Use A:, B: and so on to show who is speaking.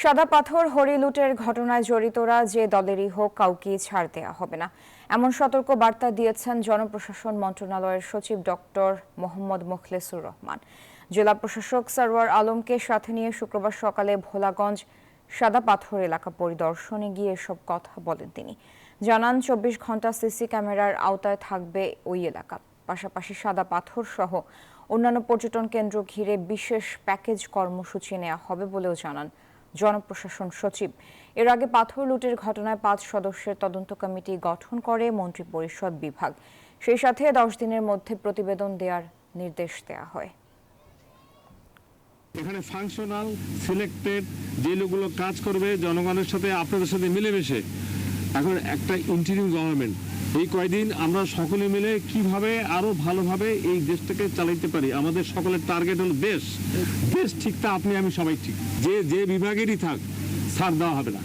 A: সাদা পাথর হরি লুটের ঘটনায় জড়িতরা যে দলেরই হোক কাউকেই ছাড় দেওয়া হবে না, এমন সতর্ক বার্তা দিয়েছেন জনপ্রশাসন মন্ত্রণালয়ের সচিব ডক্টর মোহাম্মদ মোখলেসুর রহমান। জেলা প্রশাসক সরওয়ার আলমকে সাথে নিয়ে শুক্রবার সকালে ভোলাগঞ্জ সাদা পাথর এলাকা পরিদর্শনে গিয়ে এসব কথা বলেন তিনি। জানান ২৪ ঘন্টা সিসি ক্যামেরার আওতায় থাকবে ওই এলাকা। পাশাপাশি সাদা পাথর সহ অন্যান্য পর্যটন কেন্দ্র ঘিরে বিশেষ প্যাকেজ কর্মসূচি নেওয়া হবে বলেও জানান জনপ্রশাসন সচিব। এর আগে পাথর লুটের ঘটনায় ৫ সদস্যের তদন্ত কমিটি গঠন করে মন্ত্রিপরিষদ বিভাগ। সেই সাথে ১০ দিনের মধ্যে প্রতিবেদন দেওয়ার নির্দেশ দেওয়া হয়।
B: এখানে ফাংশনাল সিলেক্টেড যে লোকগুলো কাজ করবে জনগণের সাথে আপনাদের সাথে মিলেমিশে, এখন একটা ইন্টারিম গভর্নমেন্ট, এই কয়দিন আমরা সকলে মিলে কিভাবে আরো ভালোভাবে এই দেশটাকে চালাইতে পারি। আমাদের সকলের টার্গেট হলো দেশ। দেশ ঠিক তা আপনি আমি সবাই ঠিক, যে বিভাগেরই থাক ছাড় দেওয়া হবে না।